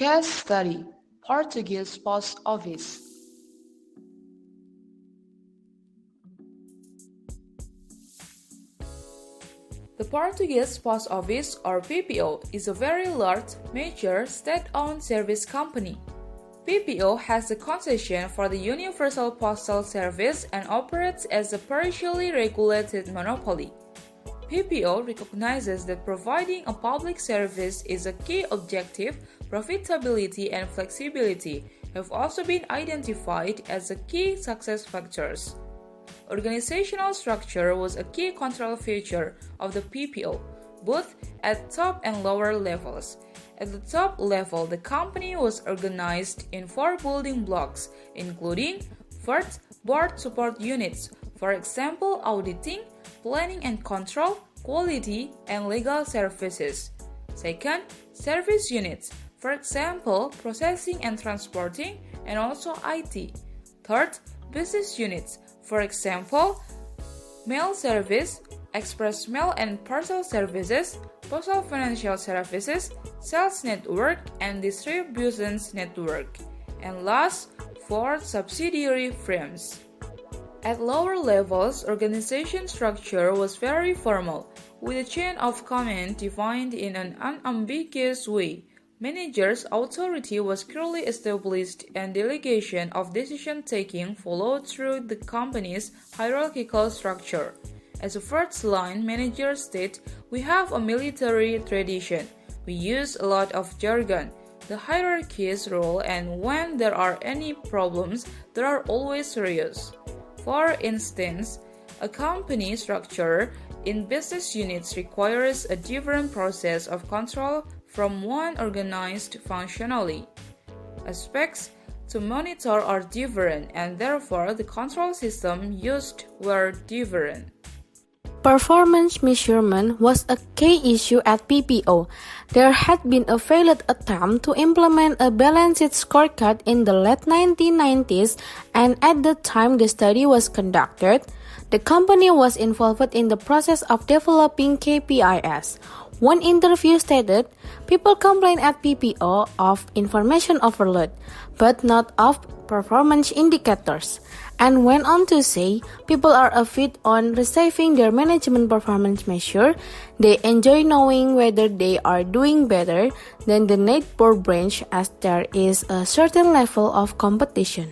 Case study: Portuguese Post Office. The Portuguese Post Office, or PPO, is a very large, major, state-owned service company. PPO has a concession for the Universal Postal Service and operates as a partially regulated monopoly. PPO recognizes that providing a public service is a key objective. Profitability and flexibility have also been identified as the key success factors. Organizational structure was a key control feature of the PPO, both at top and lower levels. At the top level, the company was organized in 4 building blocks, including first, board support units, for example, auditing, planning and control, quality, and legal services. Second, service units, for example, processing and transporting, and also IT. Third, business units, for example, mail service, express mail and parcel services, postal financial services, sales network, and distributions network. And last, 4 subsidiary firms. At lower levels, organization structure was very formal, with a chain of command defined in an unambiguous way. Managers' authority was clearly established and delegation of decision-taking followed through the company's hierarchical structure. As a first-line manager state, we have a military tradition. We use a lot of jargon. The hierarchy's role, and when there are any problems, they are always serious. For instance, a company structure in business units requires a different process of control from one organized functionally. Aspects to monitor are different, and therefore the control system used were different. Performance measurement was a key issue at PPO. There had been a failed attempt to implement a balanced scorecard in the late 1990s, and at the time the study was conducted, the company was involved in the process of developing KPIs. One interview stated, people complain at PPO of information overload, but not of performance indicators, and went on to say, people are avid on receiving their management performance measure. They enjoy knowing whether they are doing better than the neighbor branch as there is a certain level of competition.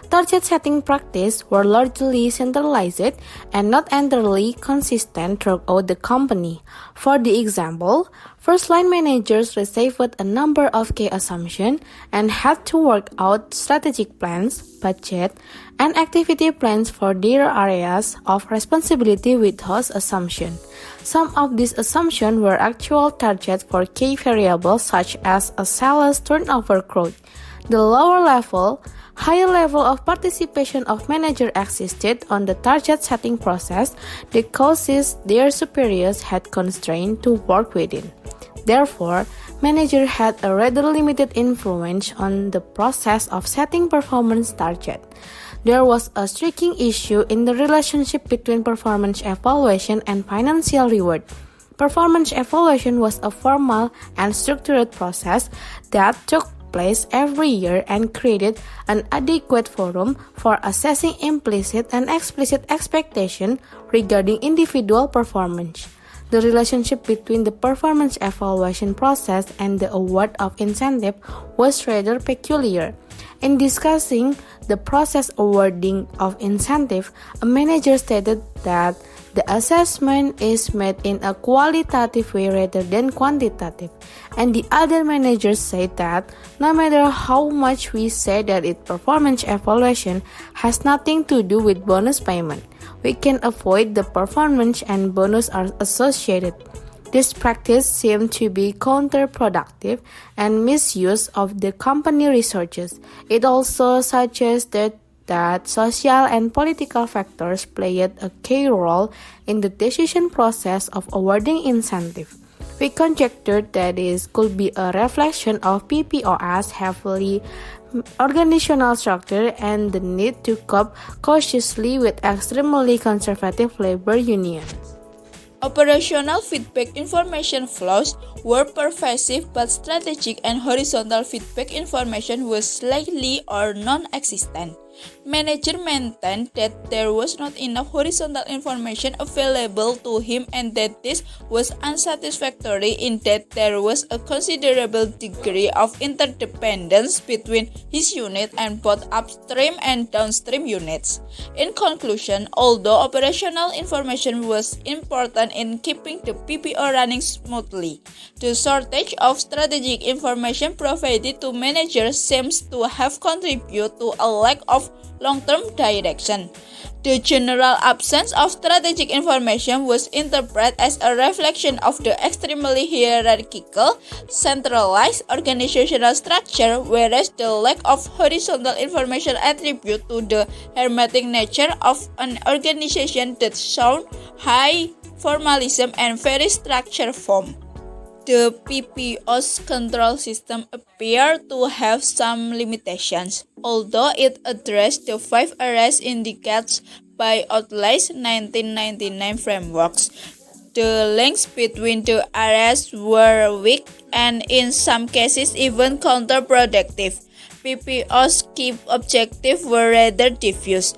Target setting practices were largely centralized and not entirely consistent throughout the company. For the example, first-line managers received a number of key assumptions and had to work out strategic plans, budget, and activity plans for their areas of responsibility with those assumptions. Some of these assumptions were actual targets for key variables such as a sales turnover growth. The higher level of participation of managers existed on the target setting process that causes their superiors had constraints to work within. Therefore, managers had a rather limited influence on the process of setting performance targets. There was a striking issue in the relationship between performance evaluation and financial reward. Performance evaluation was a formal and structured process that took place every year and created an adequate forum for assessing implicit and explicit expectations regarding individual performance. The relationship between the performance evaluation process and the award of incentive was rather peculiar. In discussing the process awarding of incentive, a manager stated that the assessment is made in a qualitative way rather than quantitative, and the other managers said that no matter how much we say that performance evaluation has nothing to do with bonus payment, we can avoid the performance and bonus are associated. This practice seemed to be counterproductive and misuse of the company resources. It also suggested that social and political factors played a key role in the decision process of awarding incentive. We conjectured that this could be a reflection of PPO's heavily organizational structure and the need to cope cautiously with extremely conservative labor unions. Operational feedback information flows were pervasive, but strategic and horizontal feedback information was slightly or non-existent. Manager maintained that there was not enough horizontal information available to him and that this was unsatisfactory in that there was a considerable degree of interdependence between his unit and both upstream and downstream units. In conclusion, although operational information was important in keeping the PPO running smoothly, the shortage of strategic information provided to managers seems to have contributed to a lack of long-term direction. The general absence of strategic information was interpreted as a reflection of the extremely hierarchical, centralized organizational structure, whereas the lack of horizontal information attributed to the hermetic nature of an organization that showed high formalism and very structured form. The PPO's control system appeared to have some limitations, although it addressed the 5 areas indicated by Outlaw's 1999 frameworks. The links between the areas were weak and in some cases even counterproductive. PPO's key objectives were rather diffuse.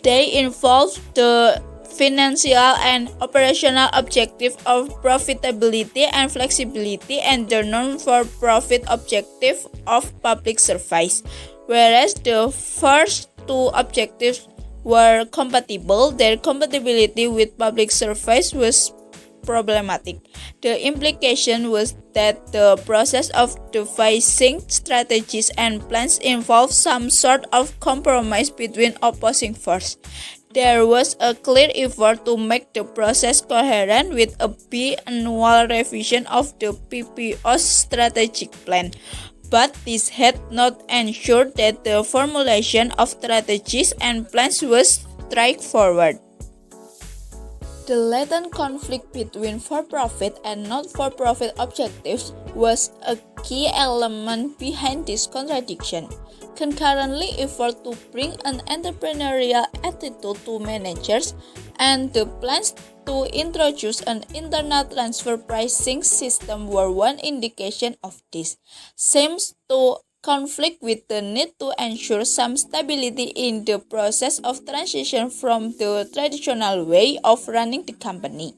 They involved the financial and operational objective of profitability and flexibility and the non-for-profit objective of public service. Whereas the first two objectives were compatible, their compatibility with public service was problematic. The implication was that the process of devising strategies and plans involved some sort of compromise between opposing forces. There was a clear effort to make the process coherent with a biannual revision of the PPO's strategic plan, but this had not ensured that the formulation of strategies and plans was straightforward. The latent conflict between for-profit and not-for-profit objectives was a key element behind this contradiction. Concurrently, effort to bring an entrepreneurial attitude to managers and the plans to introduce an internal transfer pricing system were one indication of this. Seems to conflict with the need to ensure some stability in the process of transition from the traditional way of running the company.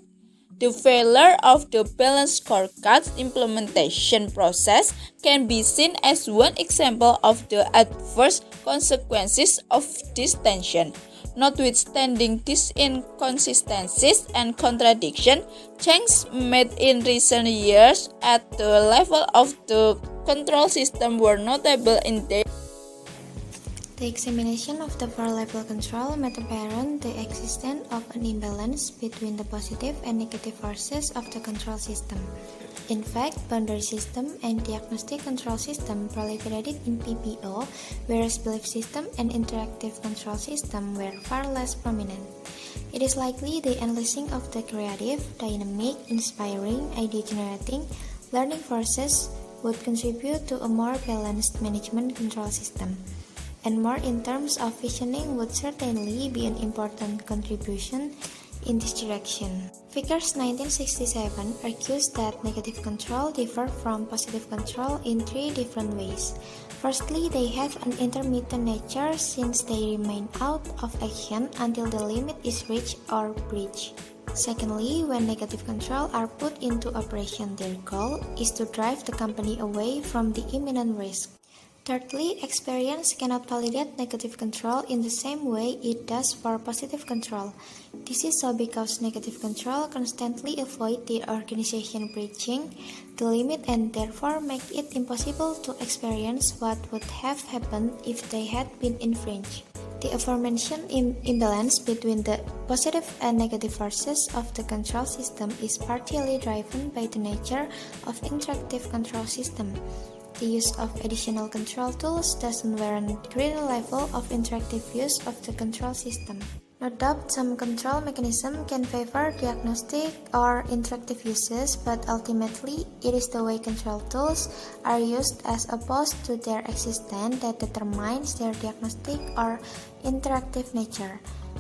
The failure of the balanced scorecard implementation process can be seen as one example of the adverse consequences of this tension. Notwithstanding these inconsistencies and contradictions, changes made in recent years at the level of the control system were notable in their. The examination of the four-level control made apparent the existence of an imbalance between the positive and negative forces of the control system. In fact, boundary system and diagnostic control system proliferated in PPO, whereas belief system and interactive control system were far less prominent. It is likely the unleashing of the creative, dynamic, inspiring, idea-generating, learning forces would contribute to a more balanced management control system. And more in terms of visioning would certainly be an important contribution in this direction. Vickers 1967 argues that negative control differ from positive control in three different ways. Firstly, they have an intermittent nature since they remain out of action until the limit is reached or breached. Secondly, when negative control are put into operation, their goal is to drive the company away from the imminent risk. Thirdly, experience cannot validate negative control in the same way it does for positive control. This is so because negative control constantly avoid the organization breaching the limit and therefore make it impossible to experience what would have happened if they had been infringed. The aforementioned imbalance between the positive and negative forces of the control system is partially driven by the nature of interactive control system. The use of additional control tools doesn't warrant greater level of interactive use of the control system. No doubt some control mechanism can favor diagnostic or interactive uses, but ultimately it is the way control tools are used as opposed to their existence that determines their diagnostic or interactive nature.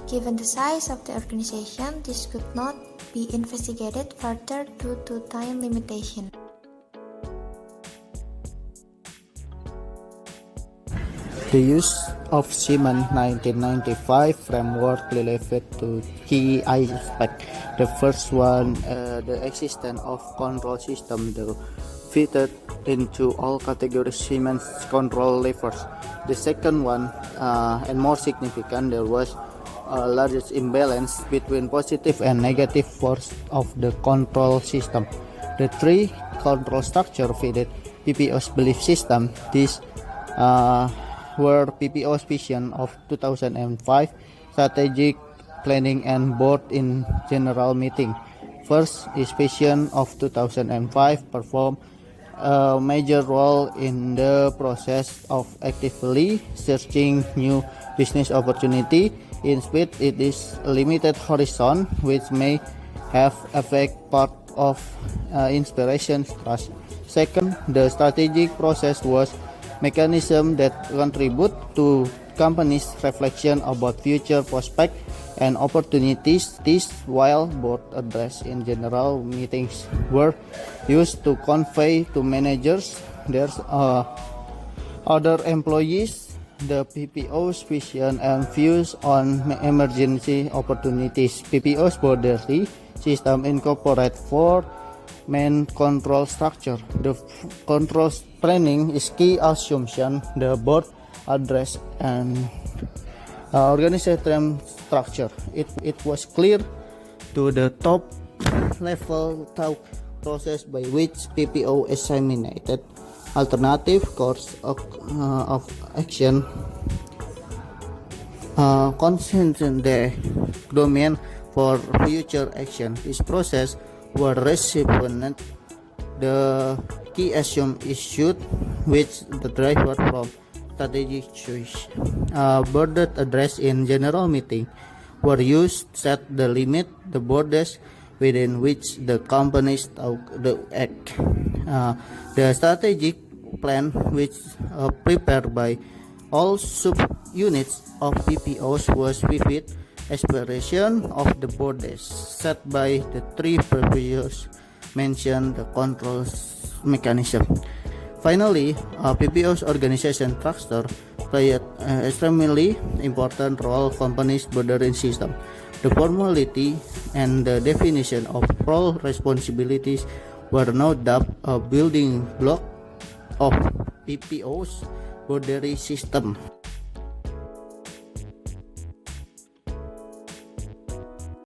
Given the size of the organization, this could not be investigated further due to time limitation. The use of Siemens 1995 framework related to key aspects. The first one, the existence of control system that fitted into all categories Siemens control levers. The second one, and more significant, there was a largest imbalance between positive and negative force of the control system. The three control structure fitted PPO's belief system. These were PPO's vision of 2005 strategic planning and board in general meeting. First, his vision of 2005 performed a major role in the process of actively searching new business opportunity. Instead, it is a limited horizon which may have affect part of inspiration trust. Second, the strategic process was mechanism that contribute to companies' reflection about future prospects and opportunities. This, while board address in general meetings were used to convey to managers, their other employees, the PPO's vision and views on emergency opportunities. PPO's boundary system incorporate four main control structure. The control planning is key assumption. The board address and organizational structure. It was clear to the top level thought process by which PPO disseminated alternative course of action, consistent the domain for future action. This process were received the key assume issued which the driver from strategic choice. Boarded address in general meeting were used set the limit the borders within which the companies the act. The strategic plan which prepared by all sub-units of PPOs was vivid expiration of the borders set by the three previous mentioned the control mechanism. Finally, PPO's organization structure played an extremely important role companies' bordering system. The formality and the definition of role responsibilities were no doubt a building block of PPO's bordering system.